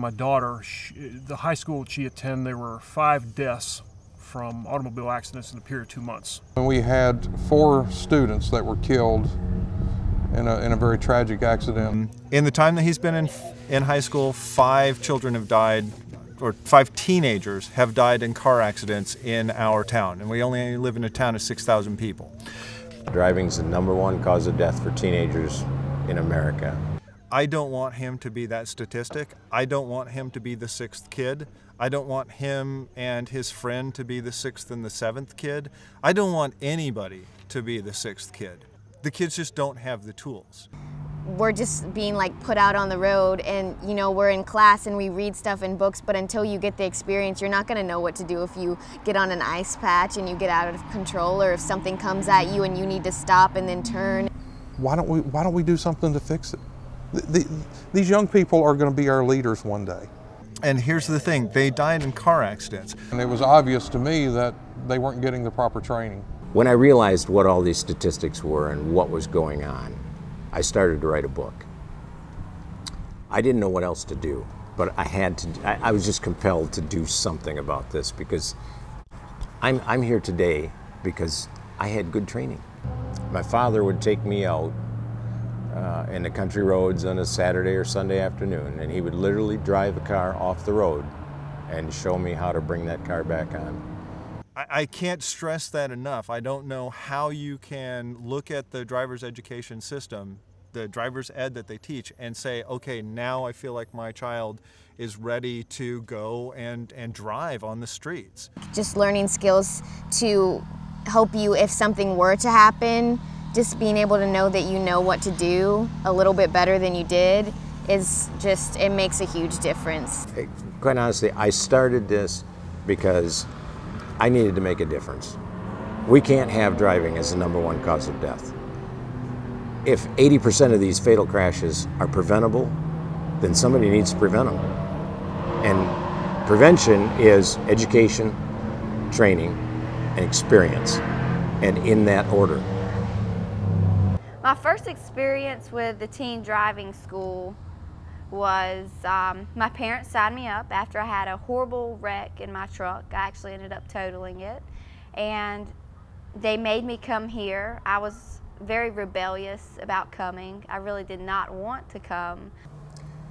my daughter, the high school she attended, there were 5 deaths from automobile accidents in a period of 2 months. And we had 4 students that were killed in a very tragic accident. In the time that he's been in high school, 5 children have died, or 5 teenagers have died in car accidents in our town, and we only live in a town of 6,000 people. Driving's the #1 cause of death for teenagers in America. I don't want him to be that statistic. I don't want him to be the 6th kid. I don't want him and his friend to be the 6th and the 7th kid. I don't want anybody to be the 6th kid. The kids just don't have the tools. We're just being like put out on the road, and you know, we're in class and we read stuff in books, but until you get the experience, you're not gonna know what to do if you get on an ice patch and you get out of control, or if something comes at you and you need to stop and then turn. Why don't we do something to fix it? These young people are going to be our leaders one day. And here's the thing, they died in car accidents. And it was obvious to me that they weren't getting the proper training. When I realized what all these statistics were and what was going on, I started to write a book. I didn't know what else to do, but I was just compelled to do something about this, because I'm here today because I had good training. My father would take me out in the country roads on a Saturday or Sunday afternoon, and he would literally drive a car off the road and show me how to bring that car back on. I can't stress that enough. I don't know how you can look at the driver's education system, the driver's ed that they teach, and say, okay, now I feel like my child is ready to go and drive on the streets. Just learning skills to help you if something were to happen. Just being able to know that you know what to do a little bit better than you did is just, it makes a huge difference. Quite honestly, I started this because I needed to make a difference. We can't have driving as the #1 cause of death. If 80% of these fatal crashes are preventable, then somebody needs to prevent them. And prevention is education, training, and experience, and in that order. My first experience with the teen driving school was my parents signed me up after I had a horrible wreck in my truck. I actually ended up totaling it, and they made me come here. I was very rebellious about coming. I really did not want to come.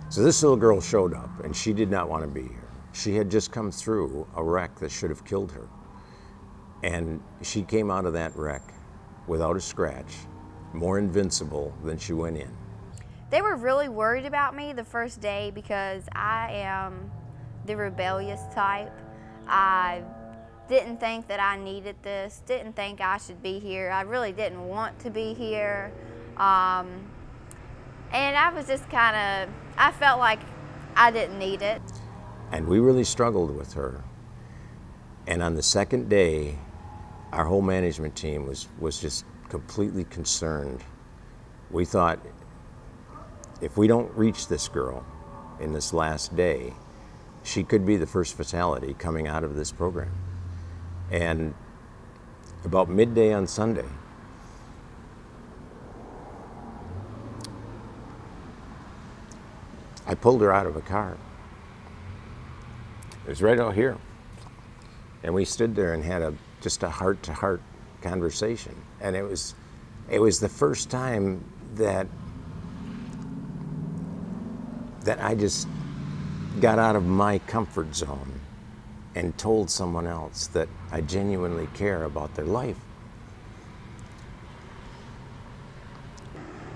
So this little girl showed up, and she did not want to be here. She had just come through a wreck that should have killed her, and she came out of that wreck without a scratch, more invincible than she went in. They were really worried about me the first day because I am the rebellious type. I didn't think that I needed this, didn't think I should be here. I really didn't want to be here. And I was just I felt like I didn't need it. And we really struggled with her. And on the second day, our whole management team was just completely concerned. We thought, if we don't reach this girl in this last day, she could be the first fatality coming out of this program. And about midday on Sunday, I pulled her out of a car. It was right out here. And we stood there and had just a heart-to-heart conversation. And it was the first time that I just got out of my comfort zone and told someone else that I genuinely care about their life.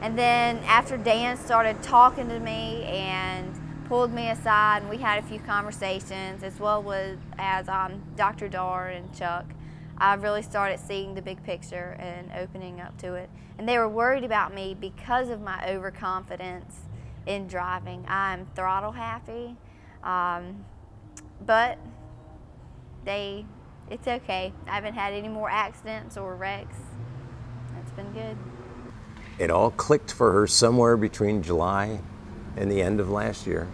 And then after Dan started talking to me and pulled me aside, and we had a few conversations, as well as Dr. Dar and Chuck, I really started seeing the big picture and opening up to it. And they were worried about me because of my overconfidence in driving. I'm throttle happy, but it's okay. I haven't had any more accidents or wrecks. It's been good. It all clicked for her somewhere between July and the end of last year.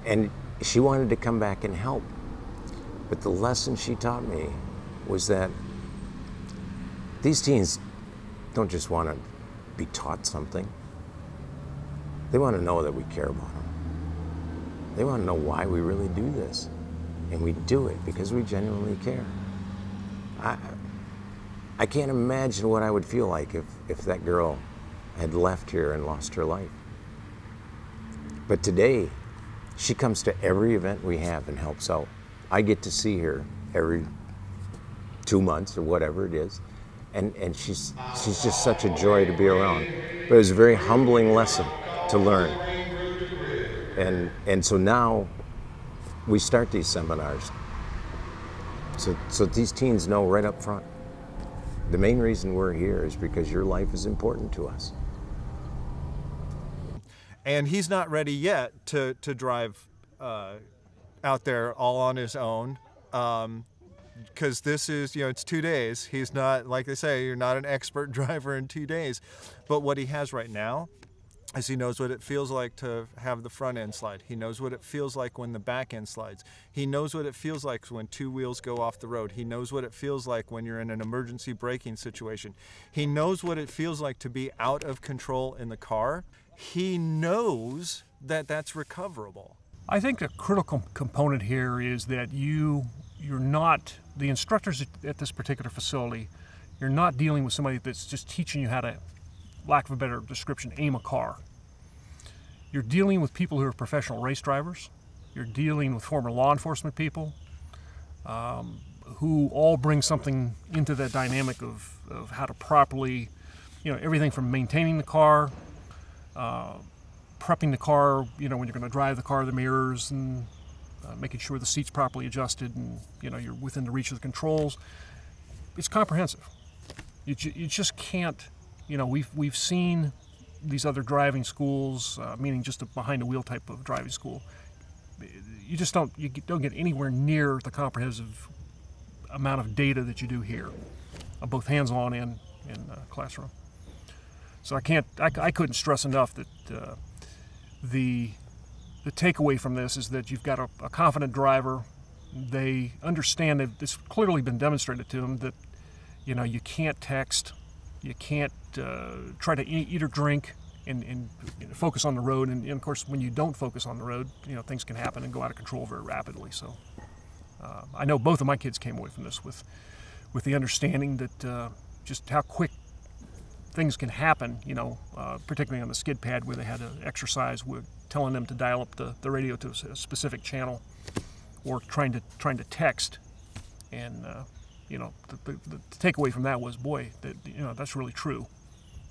And she wanted to come back and help. But the lesson she taught me was that these teens don't just want to be taught something. They want to know that we care about them. They want to know why we really do this. And we do it because we genuinely care. I can't imagine what I would feel like if that girl had left here and lost her life. But today, she comes to every event we have and helps out. I get to see her every 2 months or whatever it is. And she's just such a joy to be around. But it was a very humbling lesson to learn. And so now we start these seminars. So these teens know right up front. The main reason we're here is because your life is important to us. And he's not ready yet to drive out there all on his own. Because this is, it's 2 days. He's not, like they say, you're not an expert driver in 2 days. But what he has right now is he knows what it feels like to have the front end slide. He knows what it feels like when the back end slides. He knows what it feels like when 2 wheels go off the road. He knows what it feels like when you're in an emergency braking situation. He knows what it feels like to be out of control in the car. He knows that that's recoverable. I think a critical component here is that you're not, the instructors at this particular facility, you're not dealing with somebody that's just teaching you how to, lack of a better description, aim a car. You're dealing with people who are professional race drivers. You're dealing with former law enforcement people who all bring something into that dynamic of how to properly, everything from maintaining the car, prepping the car, when you're going to drive the car, the mirrors, and making sure the seat's properly adjusted and you're within the reach of the controls. It's comprehensive. You just can't, we've seen these other driving schools, meaning just a behind the wheel type of driving school. You just don't get anywhere near the comprehensive amount of data that you do here, both hands-on and in classroom. So I couldn't stress enough that the takeaway from this is that you've got a confident driver. They understand that it's clearly been demonstrated to them that you can't text, you can't try to eat or drink and focus on the road. And of course, when you don't focus on the road, things can happen and go out of control very rapidly. So I know both of my kids came away from this with the understanding that just how quick things can happen, particularly on the skid pad where they had to exercise with telling them to dial up the radio to a specific channel, or trying to text. And the takeaway from that was, boy, that's really true.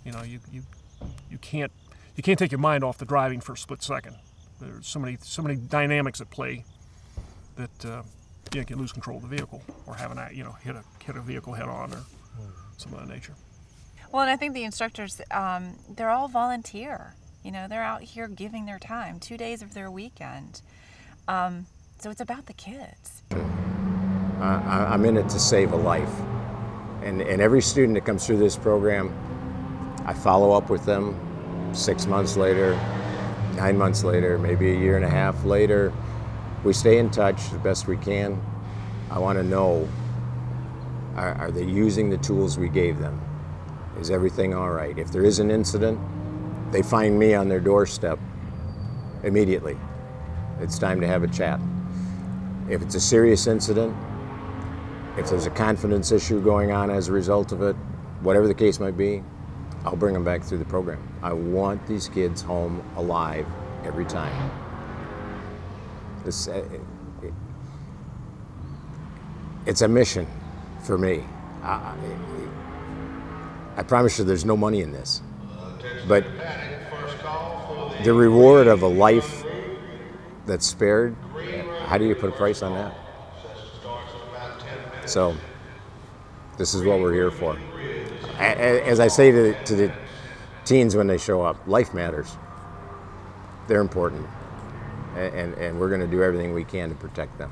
You can't take your mind off the driving for a split second. There's so many dynamics at play that you can lose control of the vehicle, or have hit a vehicle head on, or something of that nature. Well, and I think the instructors, they're all volunteer. They're out here giving their time, 2 days of their weekend. So it's about the kids. I'm in it to save a life. And every student that comes through this program, I follow up with them 6 months later, 9 months later, maybe a year and a half later. We stay in touch the best we can. I want to know, are they using the tools we gave them? Is everything all right? If there is an incident, they find me on their doorstep immediately. It's time to have a chat. If it's a serious incident, if there's a confidence issue going on as a result of it, whatever the case might be, I'll bring them back through the program. I want these kids home alive every time. It's a mission for me. I promise you there's no money in this. But the reward of a life that's spared, how do you put a price on that? So this is what we're here for. As I say to the teens when they show up, life matters. They're important. And we're going to do everything we can to protect them.